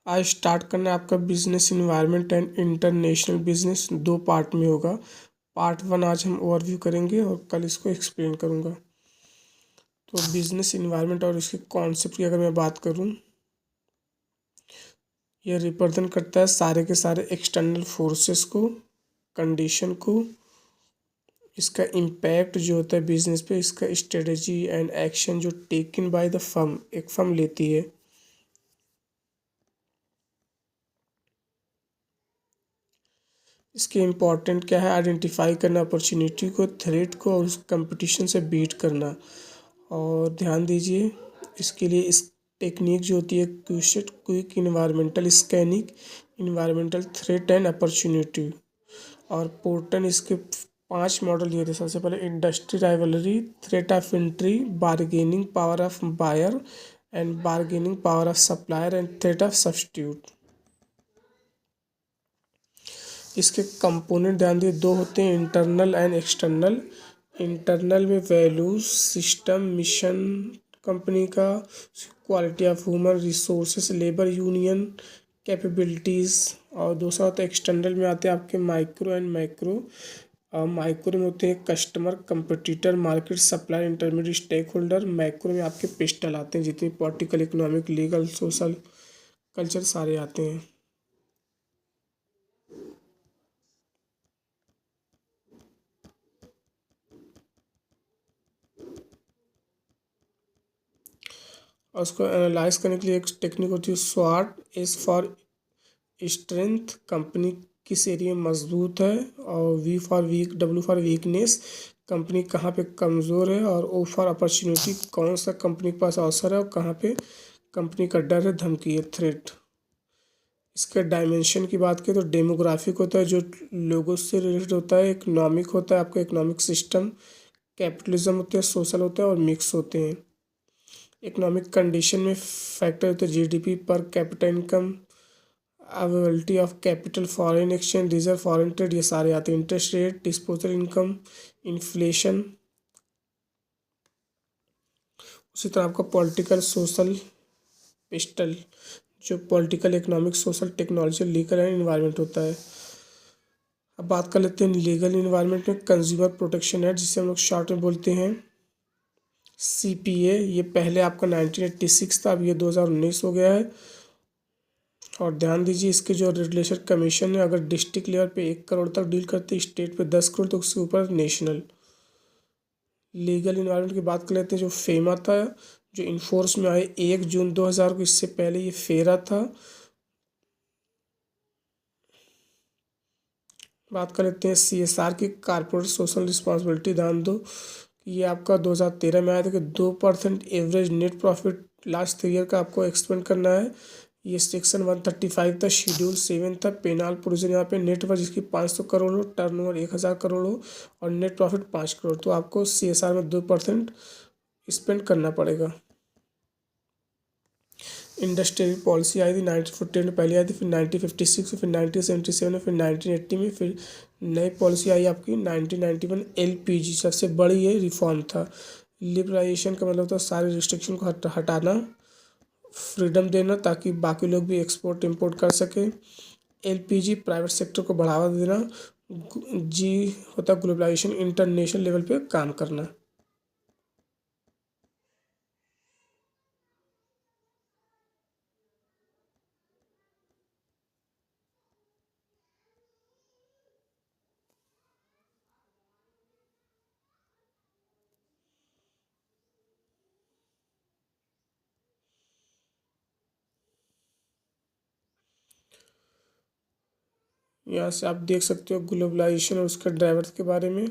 आज स्टार्ट करना है आपका business environment and international business. 2 part में होगा। पार्ट 1 आज हम ओवरव्यू करेंगे और कल इसको एक्सप्लेन करूँगा। तो बिजनेस इन्वायरमेंट और इसके कॉन्सेप्ट की अगर मैं बात करूँ, यह रिप्रेजेंट करता है सारे के सारे एक्सटर्नल फोर्सेस को, कंडीशन को, इसका इम्पैक्ट जो होता है बिजनेस पे, इसका स्ट्रेटजी एंड एक्शन जो टेकन बाय द फर्म, एक फर्म लेती है। इसके इम्पोर्टेंट क्या है, आइडेंटिफाई करना अपॉर्चुनिटी को, थ्रेट को और उस कंपटीशन से बीट करना। और ध्यान दीजिए, इसके लिए इस टेक्निक जो होती है क्विस्ट quick environmental scanning, environmental threat and opportunity. और पोर्टन इसके 5 मॉडल दिए थे। सबसे पहले industry rivalry, threat of entry, bargaining power of buyer and bargaining power of supplier and threat of substitute. इसके कंपोनेंट ध्यान दिए 2 होते हैं, इंटरनल एंड एक्सटर्नल। इंटरनल में वैल्यूज, सिस्टम, मिशन कंपनी का, quality of human resources, labour union, capabilities. और दूसरा होता है एक्सटर्नल में आते हैं आपके माइक्रो एंड मैक्रो। माइक्रो में होते हैं customer, competitor, market, supplier, intermediate, stakeholder. Macro में आपके पिस्टल आते हैं, जितनी political, economic, legal, social, culture सारे आते हैं। और उसको एनालाइज करने के लिए एक टेक्निक होती है स्वाट, एस फॉर स्ट्रेंथ, कंपनी किस एरिया में मजबूत है, और V for weak, W for weakness, company कहाँ पे कमज़ोर है, और ओ फॉर अपॉर्चुनिटी, कौन सा कंपनी के पास अवसर है और कहाँ पे कंपनी का डर है, धमकी है, थ्रेट। इसके डायमेंशन की बात करें तो डेमोग्राफिक होता है जो लोगों से रिलेटेड होता है, इकोनॉमिक होता है आपका इकोनॉमिक सिस्टम, कैपिटलिज्म होते हैं, सोशल होते हैं और मिक्स होते हैं। इकोनॉमिक कंडीशन में फैक्टर होते हैं GDP, per capita income, availability of capital, foreign exchange reserve, foreign trade, ये सारे आते हैं। Interest rate, disposal income, inflation. उसी तरह आपका पॉलिटिकल, सोशल, पिस्टल जो political, economic, social, technology, legal and environment होता है। अब बात कर लेते हैं लीगल इन्वायरमेंट में, कंज्यूमर प्रोटेक्शन एक्ट, जिसे हम लोग शॉर्ट में बोलते हैं सीपीए। ये पहले आपका 1986 था, अब ये 2019 हो गया है। और ध्यान दीजिए, इसके जो रेगुलेशन कमीशन है, अगर डिस्ट्रिक्ट लेवल पे 1 करोड़ तक डील करते हैं, स्टेट पे 10 करोड़, तो उसके ऊपर नेशनल। लीगल इन्वायरमेंट की बात कर लेते हैं, जो फेमा था, जो इन्फोर्स में आए 1 जून 2000 को। इससे पहले ये फेरा था। बात कर लेते हैं सीएसआर की, कारपोरेट सोशल रिस्पॉन्सिबिलिटी। ध्यान दो कि ये आपका 2013 में आया था कि 2% average net profit last 3 year का आपको एक्सपेंड करना है। ये सेक्शन 135 था, शेड्यूल 7 था। पेनाल प्रोविजन यहाँ पे, नेट वर्थ जिसकी 500 करोड़ हो, टर्नओवर 1000 करोड़ हो और नेट प्रॉफिट 5 करोड़, तो आपको सीएसआर में 2% स्पेंड करना पड़ेगा। इंडस्ट्रियल पॉलिसी आई थी 1948 में, पहले आई थी, फिर 1956 में, फिर 1977 में, फिर 1980 में, फिर नई पॉलिसी आई आपकी 1991। एलपीजी सबसे बड़ी ये रिफॉर्म था। लिबरलाइजेशन का मतलब था सारे रिस्ट्रिक्शन को हटाना, फ्रीडम देना ताकि बाकी लोग भी एक्सपोर्ट इंपोर्ट कर सके। एलपीजी प्राइवेट सेक्टर को बढ़ावा देना। जी होता ग्लोबलाइजेशन, इंटरनेशनल लेवल पे काम करना। यहाँ से आप देख सकते हो ग्लोबलाइजेशन और उसके ड्राइवर्स के बारे में।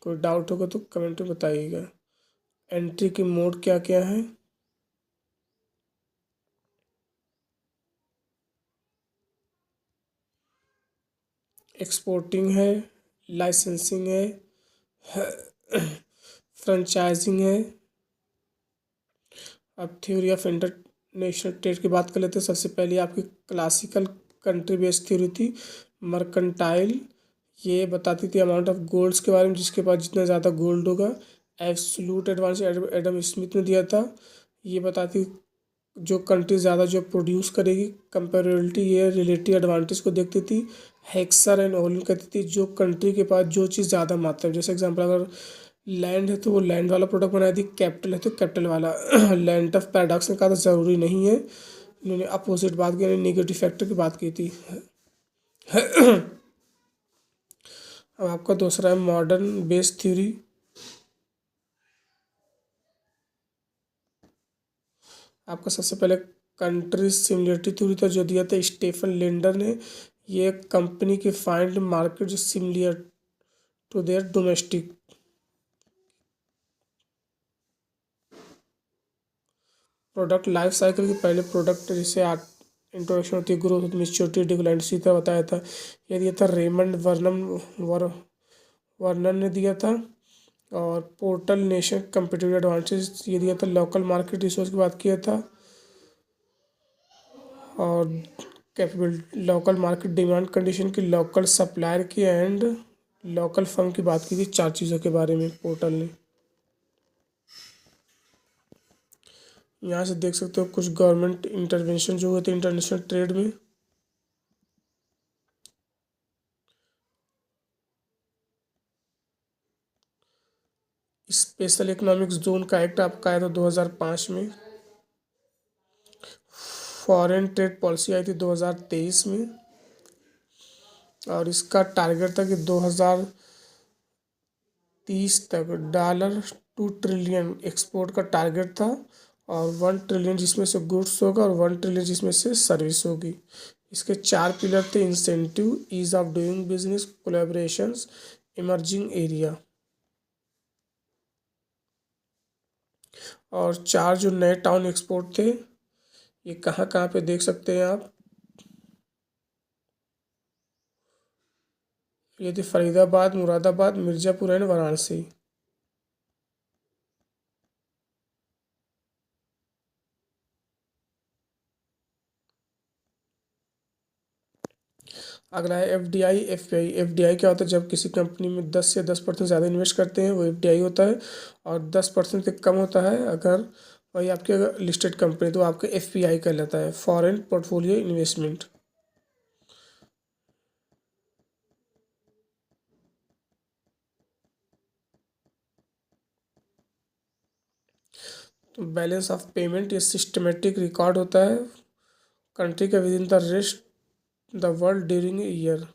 कोई डाउट होगा तो कमेंट में बताइएगा। एंट्री की मोड क्या क्या है। एक्सपोर्टिंग है, लाइसेंसिंग है, फ्रेंचाइजिंग है। अब थ्योरी ऑफ इंटरनेशनल ट्रेड की बात कर लेते हैं। सबसे पहले आपकी क्लासिकल कंट्री बेस्ड थ्योरी थी, मर्केंटाइल। ये बताती थी अमाउंट ऑफ गोल्ड्स के बारे में, जिसके पास जितना ज़्यादा गोल्ड होगा। एब्सोल्यूट एडवांस एडम स्मिथ ने दिया था। ये बताती जो कंट्री ज़्यादा जो प्रोड्यूस करेगी, कंपेरेबिलिटी ये रिलेटिव एडवांटेज को देखती थी। हेक्सर एंड ओलिन कहती थी जो कंट्री के पास जो चीज़ ज़्यादा मात्रा में, जैसे एग्जांपल अगर लैंड है तो वो लैंड वाला प्रोडक्ट बनाई थी, कैपिटल है तो कैपिटल वाला। लैंड ऑफ पैराडॉक्स ने कहा था ज़रूरी नहीं है, इन्होंने अपोजिट बात की, नेगेटिव फैक्टर की बात की थी। अब आपका दूसरा है मॉडर्न बेस थ्योरी। आपका सबसे पहले कंट्री सिमिलरिटी थ्योरी था जो दिया था स्टेफन लिंडर ने। ये कंपनी की फाइंड मार्केट जो similar to their domestic. Product life cycle के पहले प्रोडक्ट जिसे इंट्रोडक्शन होती है, ग्रोथ होती है, मेच्योरिटी, डिक्लाइन, इसी तरह बताया था। ये दिया था रेमंड वर्नन ने दिया था। और पोर्टल नेशन कंपिटिटिव एडवांटेज ये दिया था। लोकल मार्केट रिसोर्स की बात किया था। और capability, local market demand condition की, लोकल सप्लायर की एंड लोकल फर्म की बात की थी। चार चीज़ों के बारे में पोर्टल ने। यहाँ से देख सकते हो कुछ गवर्नमेंट इंटरवेंशन जो हुए थे इंटरनेशनल ट्रेड में। स्पेशल इकोनॉमिक जोन का एक्ट आपका आया था 2005 में। फॉरेन ट्रेड पॉलिसी आई थी 2023 में। और इसका टारगेट था कि 2030 तक $2 ट्रिलियन एक्सपोर्ट का टारगेट था। और 1 ट्रिलियन जिसमें से गुड्स होगा और 1 ट्रिलियन जिसमें से सर्विस होगी। इसके चार पिलर थे: incentive, ease of doing business, collaborations, emerging area. और चार जो नए टाउन एक्सपोर्ट थे ये कहाँ कहाँ पे देख सकते हैं आप। ये थे फरीदाबाद, मुरादाबाद, मिर्ज़ापुर एंड वाराणसी। अगला है एफडीआई, एफपीआई। एफडीआई क्या होता है? जब किसी कंपनी में 10% ज़्यादा इन्वेस्ट करते हैं वो एफडीआई होता है। और 10% से कम होता है अगर वही आपकी अगर लिस्टेड कंपनी, तो आपका एफपीआई कहलाता है, फॉरेन पोर्टफोलियो इन्वेस्टमेंट। तो बैलेंस ऑफ पेमेंट ये सिस्टमेटिक रिकॉर्ड होता है कंट्री का within the rest the world during year.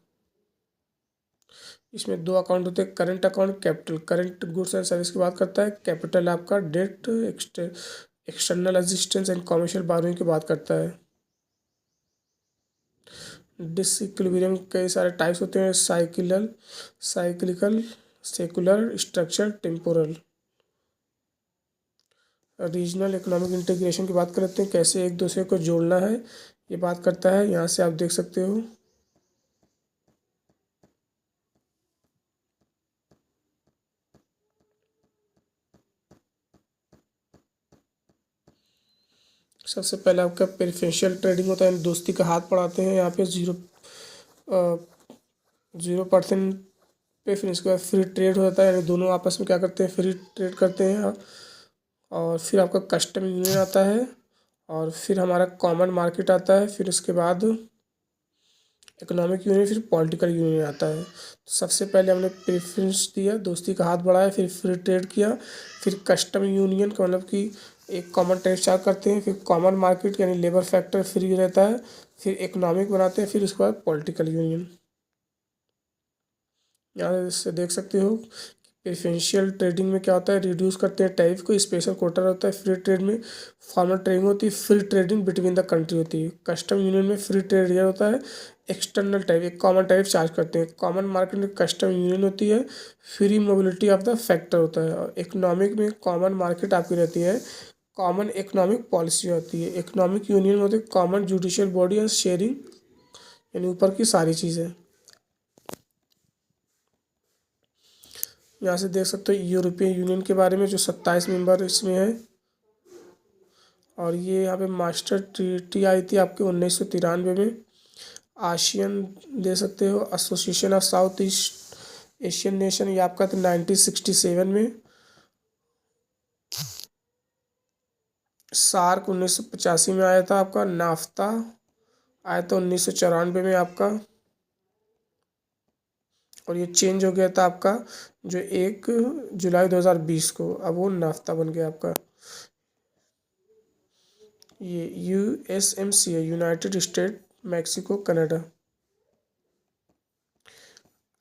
इसमें दो अकाउंट होते हैं, current account, capital. Current goods and service की बात करता है, कैपिटल आपका debt, external assistance and commercial borrowing की बात करता है। डिसइक्विलिब्रियम कई सारे टाइप्स होते हैं, cyclical, secular, structure, temporal. Regional economic integration की बात करते हैं, कैसे एक दूसरे को जोड़ना है ये बात करता है। यहाँ से आप देख सकते हो। सबसे पहले आपका प्रेफरेंशियल ट्रेडिंग होता है, दोस्ती का हाथ बढ़ाते हैं यहाँ पे 0% पे। फिर इसके बाद फ्री ट्रेड हो जाता है, यानी दोनों आपस में क्या करते हैं, फ्री ट्रेड करते हैं। और फिर आपका कस्टम यूनियन आता है। और फिर हमारा कॉमन मार्केट आता है। फिर उसके बाद इकोनॉमिक यूनियन, फिर पॉलिटिकल यूनियन आता है। तो सबसे पहले हमने प्रेफरेंस दिया, दोस्ती का हाथ बढ़ाया, फिर फ्री ट्रेड किया, फिर कस्टम यूनियन का मतलब कि एक कॉमन टैरिफ चार्ज करते हैं, फिर कॉमन मार्केट यानी लेबर फैक्टर फ्री रहता है, फिर इकोनॉमिक बनाते हैं, फिर उसके बाद पॉलिटिकल यूनियन। यहाँ से देख सकते हो प्रेफरेंशियल ट्रेडिंग में क्या होता है, रिड्यूस करते हैं टैरिफ को। स्पेशल कोटा होता है। फ्री ट्रेड में फॉर्मल ट्रेडिंग होती है, free trading between the country होती है। कस्टम यूनियन में फ्री ट्रेड एरिया होता है, एक्सटर्नल टैरिफ, एक कॉमन टैरिफ चार्ज करते हैं। कॉमन मार्केट में कस्टम यूनियन होती है, free mobility of the factor होता है। और इकोनॉमिक में कॉमन मार्केट आपकी रहती है, कॉमन इकोनॉमिक पॉलिसी होती है। इकोनॉमिक यूनियन में होती है कॉमन जुडिशियल बॉडी और शेयरिंग, यानी ऊपर की सारी चीज़ें। यहाँ से देख सकते हो यूरोपियन यूनियन के बारे में, जो 27 मेंबर इसमें है। और ये यहाँ पे मास्टर ट्रीटी आई थी आपके 1993 में। आशियन दे सकते हो, association of south east Asian nation, ये आपका था 1967 में। सार्क 1985 में आया था आपका। नाफ्ता आया था 1994 में आपका, और ये चेंज हो गया था आपका जो 1 जुलाई 2020 को, अब वो नाफ्ता बन गया आपका। ये USMCA, United state Mexico Canada.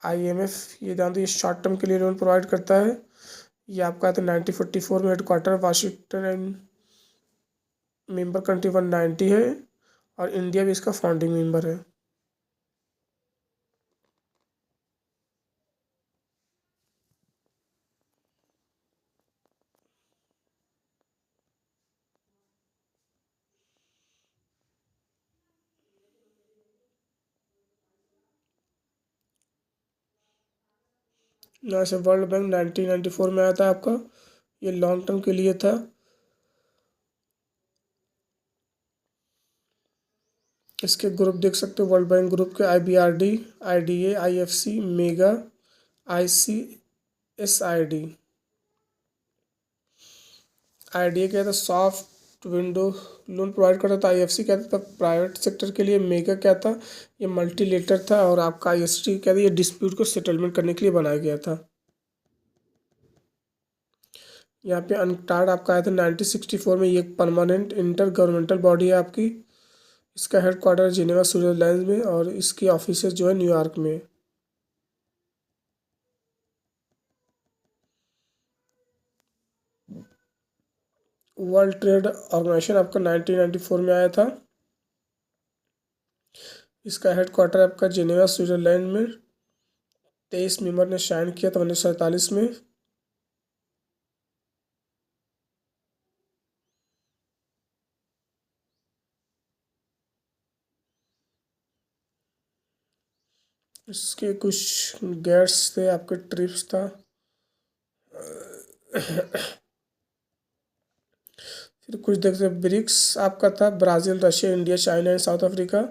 IMF, ये ध्यान दो, ये शॉर्ट टर्म के लिए लोन प्रोवाइड करता है। ये आपका तो 1944 में headquarter Washington and member country 190 है, और इंडिया भी इसका फाउंडिंग मेंबर है। यहाँ से वर्ल्ड बैंक 1994 में आया था आपका, ये लॉन्ग टर्म के लिए था। इसके ग्रुप देख सकते हो, वर्ल्ड बैंक ग्रुप के IBRD, IDA, IFC, mega, ICSID। IDA क्या था, सॉफ्ट विंडो लोन प्रोवाइड करता था। IFC क्या था, प्राइवेट सेक्टर के लिए। मेगा क्या था, ये मल्टीलेटर था। और आपका ISD क्या था, ये डिस्प्यूट को सेटलमेंट करने के लिए बनाया गया था। यहाँ पे अनटार्ड आपका आया था 1964 में। ये एक परमानेंट इंटर गवर्नमेंटल बॉडी है आपकी। इसका हेडक्वार्टर जिनेवा स्विट्जरलैंड में, और इसकी ऑफिस जो है न्यूयॉर्क में। वर्ल्ड ट्रेड ऑर्गेनाइजेशन आपका 1994 में आया था। इसका हेडक्वार्टर आपका जिनेवा स्विट्जरलैंड में। 23 मेंबर ने साइन किया था 1947 में। इसके कुछ गेट्स थे आपके, ट्रिप्स था। फिर कुछ देखते हैं, ब्रिक्स आपका था, Brazil, Russia, India, China and South Africa.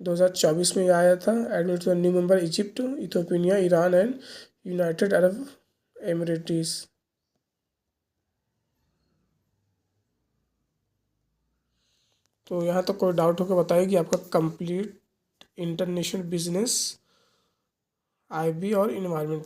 2024 में ये आया था। Admit new member Egypt, Ethiopia, Iran and United Arab Emirates. तो यहाँ तो कोई डाउट होकर बताइए कि आपका कंप्लीट इंटरनेशनल बिजनेस, IB और इन्वायरमेंट।